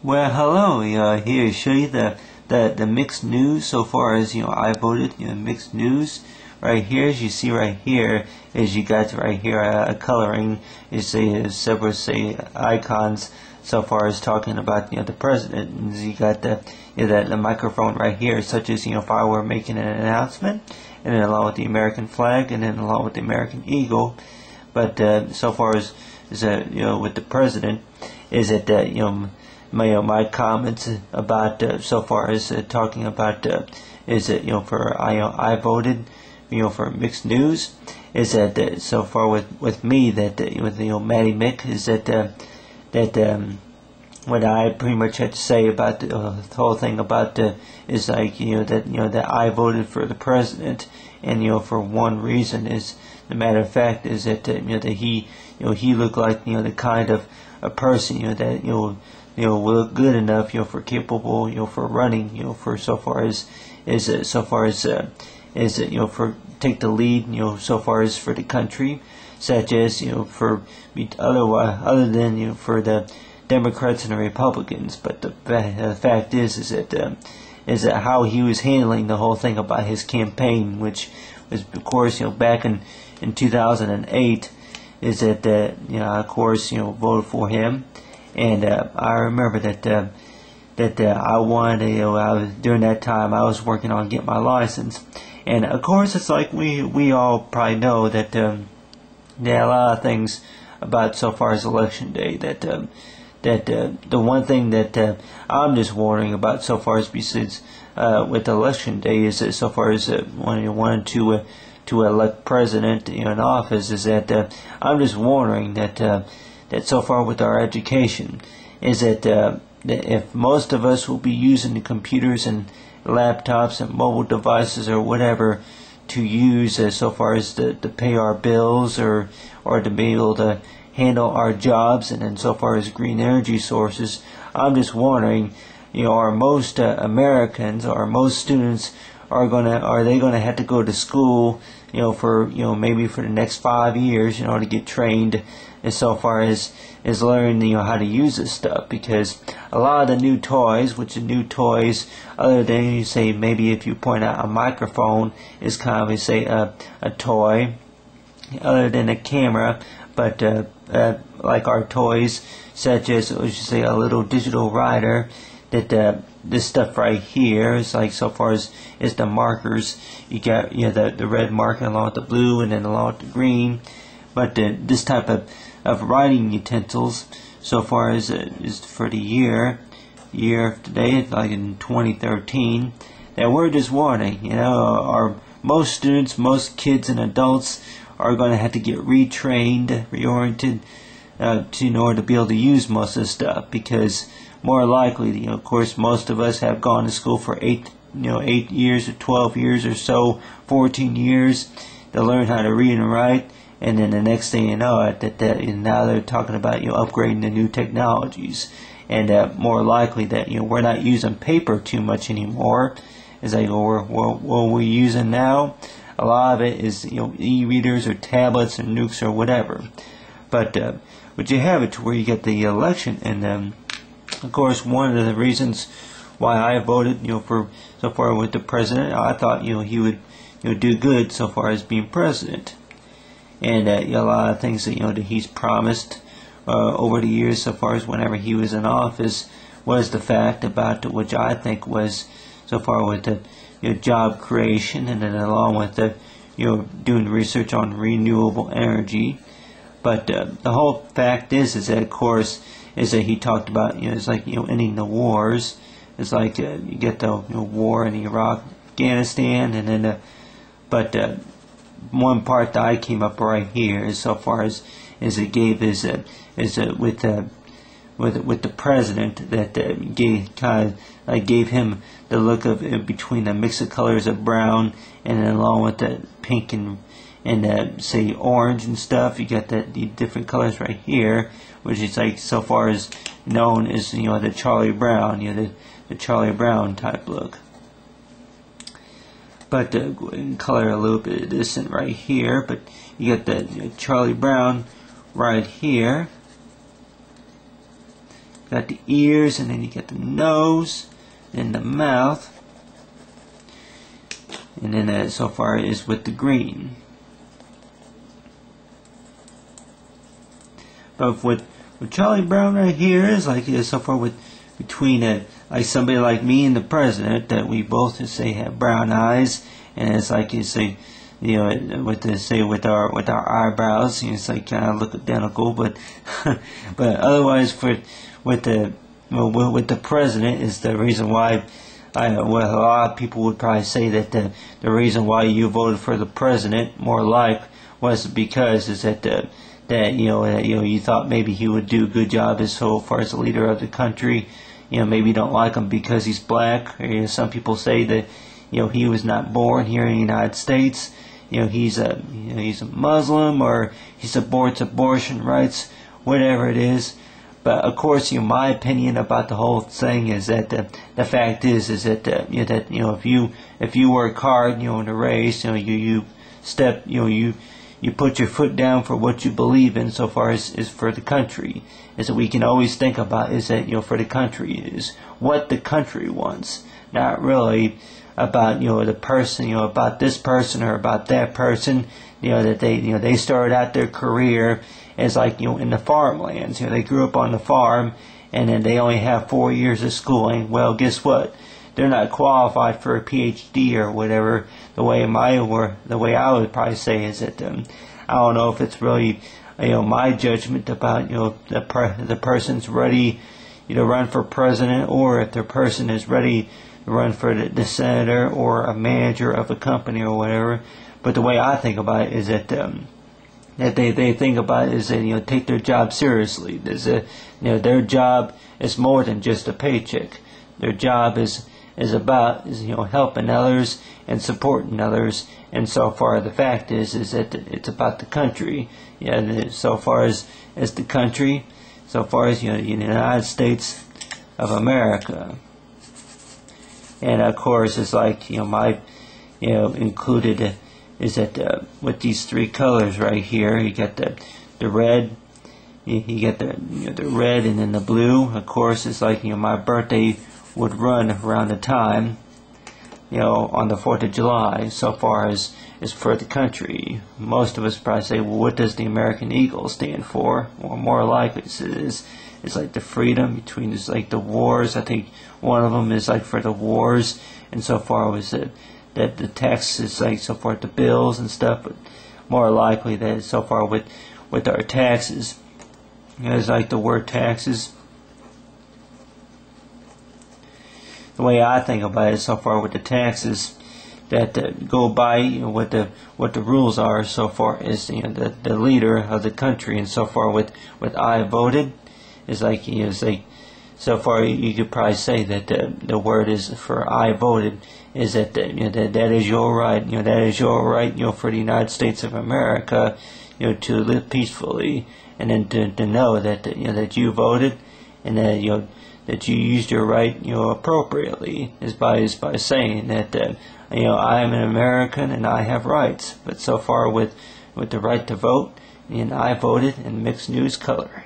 Well, hello. Here, show you the mixed news so far as I voted. Mixed news right here. As you see right here, is you got right here a coloring. You see several icons so far as talking about the president. And you got the microphone right here, such as if I were making an announcement, and then along with the American flag, and then along with the American eagle. But so far as with the president, is that my comments about so far as talking about is that for I voted for mixed news, is that so far with me that with Matty Mick, is that what I pretty much had to say about the whole thing about is like that I voted for the president, and for one reason is the matter of fact is that that he looked like the kind of a person that will look good enough for capable for running for so far as for take the lead so far as for the country, such as for other than for the Democrats and the Republicans. But the fact is that how he was handling the whole thing about his campaign, which was of course back in 2008, is that of course voted for him. And I remember that I wanted during that time I was working on getting my license, and of course it's like we all probably know that there are a lot of things about so far as election day that the one thing that I'm just wondering about so far as besides with election day is that so far as when you wanted to elect president in office, is that I'm just wondering that so far with our education is that if most of us will be using the computers and laptops and mobile devices or whatever to use so far as to pay our bills or to be able to handle our jobs, and then so far as green energy sources, I'm just wondering, are most Americans or most students are they gonna have to go to school for maybe for the next 5 years to get trained as so far as learn how to use this stuff? Because a lot of the new toys, which are new toys, other than you say maybe if you point out a microphone is kind of a toy, other than a camera, but like our toys, such as let's just say a little digital writer, that this stuff right here is like so far as the markers. You got the red marker along with the blue, and then along with the green. But this type of writing utensils, so far as is for the year of today, like in 2013, that we're just warning. Our most students, most kids and adults are going to have to get retrained, reoriented in order to be able to use most of this stuff, because more likely, of course, most of us have gone to school for 8 years or 12 years or so, 14 years to learn how to read and write, and then the next thing you know that now they're talking about upgrading to new technologies, and more likely that we're not using paper too much anymore. It's like what we're using now, a lot of it is e-readers or tablets or nukes or whatever. But you have it to where you get the election, and of course, one of the reasons why I voted, for so far with the president, I thought, he would, do good so far as being president, and a lot of things that he's promised over the years, so far as whenever he was in office, was the fact about which I think was so far with the job creation, and then along with the doing research on renewable energy. But the whole fact is that of course is that he talked about it's like ending the wars. It's like you get the war in Iraq, Afghanistan, and then one part that I came up right here is so far as it gave with the president that gave him the look of between the mix of colors of brown and then along with the pink and say orange and stuff. You got the different colors right here, which is like so far as known as the Charlie Brown, the Charlie Brown type look. But go ahead and color a little bit of this in right here. But you got the Charlie Brown right here, got the ears, and then you get the nose, then the mouth, and then that so far is with the green. But with Charlie Brown right here is like so far with between like somebody like me and the president, that we both just say have brown eyes, and it's like you say, you know, with our eyebrows, you know, it's like kind of look identical, but but otherwise with the president is the reason why. Well, a lot of people would probably say that the reason why you voted for the president more like was because is that you thought maybe he would do a good job as so far as the leader of the country. You know, maybe you don't like him because he's black, or you know, some people say that he was not born here in the United States. He's a Muslim, or he supports abortion rights, whatever it is. But of course, my opinion about the whole thing is that the fact is that if you work hard, in the race, you put your foot down for what you believe in, so far as is for the country. Is that we can always think about is that for the country is what the country wants, not really about the person, about this person or about that person. That they started out their career as like in the farmlands. They grew up on the farm, and then they only have 4 years of schooling. Well, guess what? They're not qualified for a PhD or whatever. The way I would probably say is that I don't know if it's really my judgment about the person's ready to run for president, or if the person is ready to run for the senator or a manager of a company or whatever. But the way I think about it is that they think about it is that take their job seriously. Their job is more than just a paycheck. Their job is about helping others and supporting others. And so far the fact is that it's about the country. So far as the country, so far as the United States of America. And of course it's like my included is that with these three colors right here, you got the red, you get the red, and then the blue. Of course, it's like my birthday would run around the time on the 4th of July. So far as for the country, most of us probably say, well, what does the American Eagle stand for? Well, more likely it's like the freedom between like the wars. I think one of them is like for the wars, and so far as that the text is like so far the bills and stuff, but more likely that so far with our taxes, it's like the word taxes. The way I think about it so far with the taxes, that go by what the rules are so far as the leader of the country, and so far with I voted is like so far you could probably say that the word is for I voted is that is your right, that is your right, for the United States of America, to live peacefully, and then to know that that you voted, and that that you used your right appropriately, is by saying that I am an American and I have rights. But so far with the right to vote, and I voted in mixed news color.